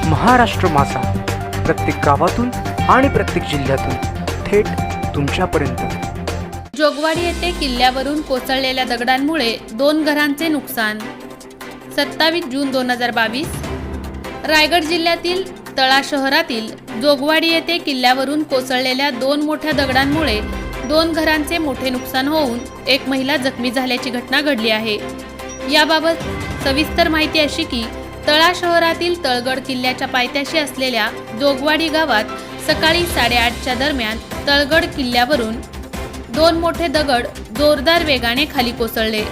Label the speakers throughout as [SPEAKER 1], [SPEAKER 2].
[SPEAKER 1] महाराष्ट्र मासा प्रत्येक गावातून आणि प्रत्येक जिल्ह्यातून थेट तुमच्यापर्यंत।
[SPEAKER 2] जोगवाडी येथे किल्ल्यावरून कोसळलेल्या दगडांमुळे 2 घरांचे नुकसान। 27 जून 2022 रायगड जिल्ह्यातील तळा शहरातील जोगवाडी येथे किल्ल्यावरून कोसळलेल्या 2 मोठ्या दगडांमुळे 2 घरांचे मोठे नुकसान होऊन एक महिला जखमी झाल्याची घटना घडली आहे। याबाबत सविस्तर माहिती अशी की तळा शहरातील तळगड किल्ल्याच्या पायथ्याशी असलेल्या जोगवाडी गावात सकाळी 8:30च्या दरम्यान तळगड किल्ल्यावरून 2 मोठे दगड जोरदार वेगाने खाली कोसळले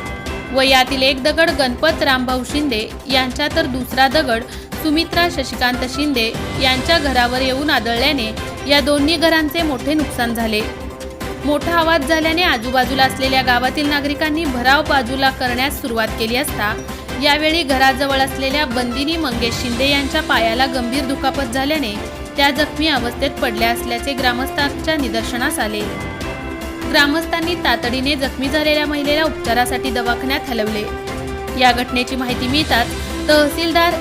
[SPEAKER 2] व यातील एक दगड गणपत रामभाऊ शिंदे यांचा तर दुसरा दगड सुमित्रा शशिकांत शिंदे यांच्या घरावर येऊन आदळल्याने या दोन्ही घरांचे मोठे नुकसान झाले। मोठा आवाज झाल्याने आजूबाजूला असलेल्या गावातील नागरिकांनी भराव बाजूला करण्यास सुरुवात केली असता यावेळी घराजवळ असलेल्या बंदिनी मंगेश शिंदे यांच्या पायाला गंभीर दुखापत झाल्याने त्या जखमी अवस्थेत पडल्या असल्याचे ग्रामस्थांच्या निदर्शनास आले। ग्रामस्थांनी तातडीने जखमी झालेल्या महिलेला उपचारासाठी दवाखान्यात हलवले। या घटनेची माहिती मिळताच तहसीलदार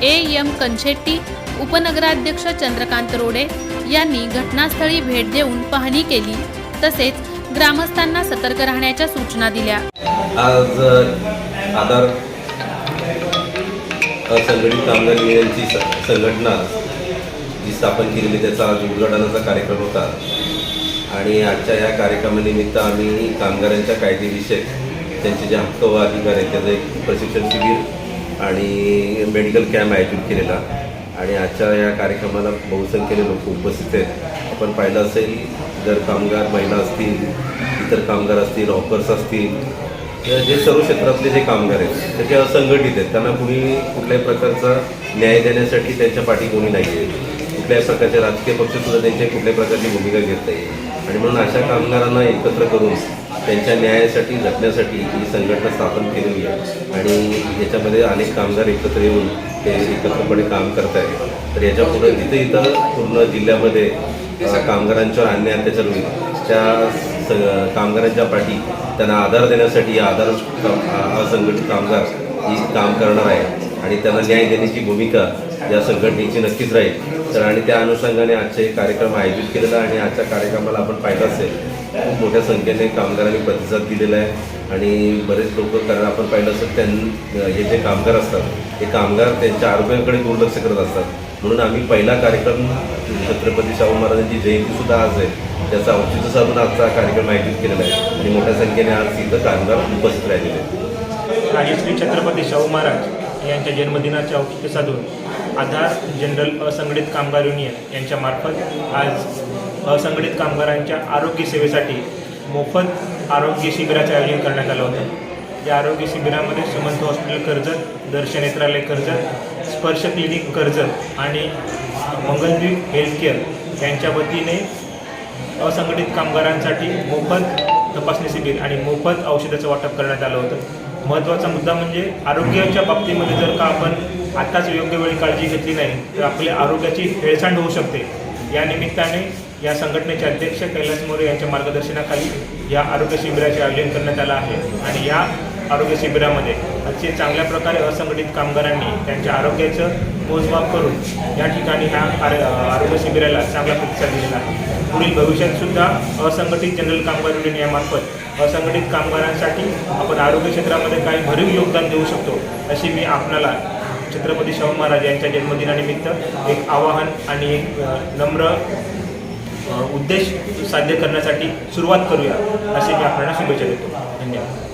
[SPEAKER 2] AM कनशेट्टी, उपनगराध्यक्ष चंद्रकांत रोडे यांनी घटनास्थळी भेट देऊन पाहणी केली तसेच ग्रामस्थांना सतर्क राहण्याच्या सूचना दिल्या।
[SPEAKER 3] आज आधार असंघटित कामगार युनियनची संघटना जी स्थापन केलेली त्याचा आज उद्घाटनाचा कार्यक्रम होता आणि आजच्या या कार्यक्रमानिमित्त आम्ही कामगारांच्या कायदेविषयक त्यांचे जे हक्क व अधिकार आहेत त्याचं एक प्रशिक्षण शिबिर आणि मेडिकल कॅम्प आयोजित केलेला आणि आजच्या या कार्यक्रमाला बहुसंख्येने लोक उपस्थित आहेत। आपण पाहिलं असेल जर कामगार महिला असतील, इतर कामगार असतील, हॉकर्स असतील, जे सर्व क्षेत्रातले जे कामगार आहेत ते असंघटित आहेत, त्यांना कुणी कुठल्याही प्रकारचा न्याय देण्यासाठी त्यांच्या पाठी कोणी नाही आहे। कुठल्याही प्रकारचे राजकीय पक्षसुद्धा त्यांची कुठल्याही प्रकारची भूमिका घेत नाही आणि म्हणून अशा कामगारांना एकत्र करून त्यांच्या न्यायासाठी झटण्यासाठी ही संघटना स्थापन केलेली आहे आणि याच्यामध्ये अनेक कामगार एकत्र येऊन ते एकत्रपणे काम करत आहेत। तर याच्या पुढे इथं पूर्ण जिल्ह्यामध्ये कामगारांच्यावर अन्याय अत्याचार होईल त्या कामगारांच्या पाठी त्यांना आधार देण्यासाठी आधार असंघटित कामगार ही काम करणार आहे आणि त्यांना न्याय देण्याची भूमिका या संघटनेची नक्कीच राहील। तर आणि त्या अनुषंगाने आजचे कार्यक्रम आयोजित केलेला आणि आजच्या कार्यक्रमाला आपण पाहिलं असेल खूप मोठ्या संख्येने कामगारांनी प्रतिसाद दिलेला आहे आणि बरेच लोक कारण आपण पाहिलं असेल हे जे कामगार असतात ते कामगार त्यांच्या आरोग्याकडे दुर्लक्ष करत असतात। म्हणून आम्ही पहिला कार्यक्रम छत्रपती शाहू महाराजांची जयंतीसुद्धा आज आहे त्याचा औचित्य साधून आजचा कार्यक्रम आयोजित केलेला आहे आणि मोठ्या संख्येने आज इथं कामगार उपस्थित राहिलेले आहेत।
[SPEAKER 4] आणि श्री छत्रपती शाहू महाराज यांच्या जन्मदिनाचे औचित्य साधून आधार जनरल असंघटित कामगार युनियन यांच्यामार्फत आज असंघटित कामगारांच्या आरोग्य सेवेसाठी मोफत आरोग्य शिबिराचे आयोजन करण्यात आलं होतं। या आरोग्य शिबिरामध्ये सुमंत हॉस्पिटल कर्जत, दर्शन नेत्रालय कर्जत, स्पर्श क्लिनिक कर्जत आणि मंगलद्वीप हेल्थकेअर यांच्या वतीने असंघटित कामगारांसाठी मोफत तपासणी शिबिर आणि मोफत औषधाचं वाटप करण्यात आलं होतं। महत्त्वाचा मुद्दा म्हणजे आरोग्याच्या बाबतीमध्ये जर का आपण आताच योग्य वेळी काळजी घेतली नाही तर आपल्या आरोग्याची हेळसांड होऊ शकते। या निमित्ताने या संघटनेचे अध्यक्ष कैलास मोरे यांच्या मार्गदर्शनाखाली या आरोग्य शिबिराचे आयोजन करण्यात आलं आहे आणि या आरोग्य शिबिरामध्ये अतिशय चांगल्या प्रकारे असंघटित कामगारांनी त्यांच्या आरोग्याचं मोजमाप करून या ठिकाणी ह्या आरोग्य शिबिराला चांगला प्रतिसाद दिलेला आहे। पुढील भविष्यातसुद्धा असंघटित जनरल कामगार युनियन यामार्फत असंघटित कामगारांसाठी आपण आरोग्य क्षेत्रामध्ये काही भरीव योगदान देऊ शकतो अशी मी आपणाला छत्रपती शाहू महाराज यांच्या जन्मदिनानिमित्त एक आवाहन आणि एक नम्र उद्देश साध्य करण्यासाठी सुरुवात करूया अशी मी आपल्याला शुभेच्छा देतो। धन्यवाद।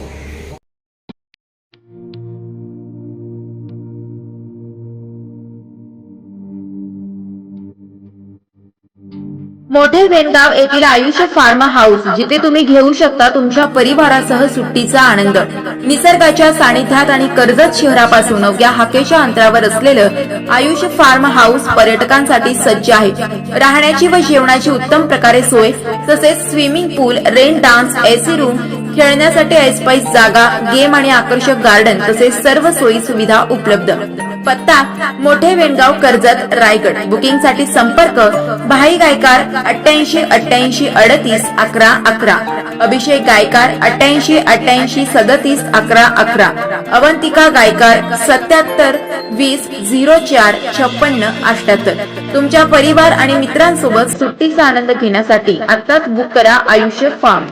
[SPEAKER 5] मोठे वेणगाव येथील आयुष फार्म हाऊस जिथे तुम्ही घेऊ शकता तुमच्या परिवारासह सुट्टीचा आनंद। निसर्गाच्या सानिध्यात आणि कर्जत शहरापासून अवघ्या हाकेच्या अंतरावर असलेलं आयुष फार्म हाऊस पर्यटकांसाठी सज्ज आहे। राहण्याची व जेवणाची उत्तम प्रकारे सोय तसेच स्विमिंग पूल, रेन डान्स, एसी रूम, खेळण्यासाठी ऐसपैस जागा, गेम आणि आकर्षक गार्डन तसेच सर्व सोयी सुविधा उपलब्ध। पत्ता मोठे वेणगाव कर्जत रायगड। बुकिंग साठी संपर्क भाई गायकार 88 88 38 11 11। अभिषेक गायकार 88 88 37 11 11, अवंतिका गायकार 77 20 04 56 78. तुमच्या परिवार आणि मित्रांसोबत सुट्टीचा आनंद घेण्यासाठी आताच बुक करा आयुष्य फार्म.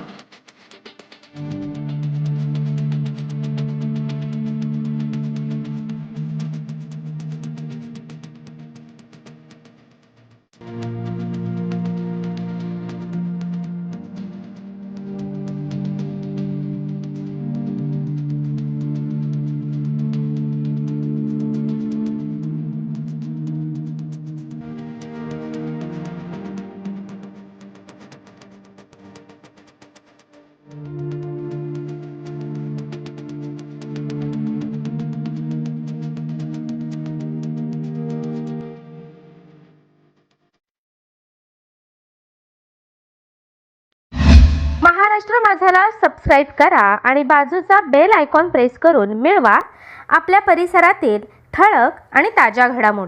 [SPEAKER 6] महाराष्ट्र माझाला सबस्क्राईब करा आणि बाजूचा बेल आयकॉन प्रेस करून मिळवा आपल्या परिसरातील ठळक आणि ताज्या घडामोडी.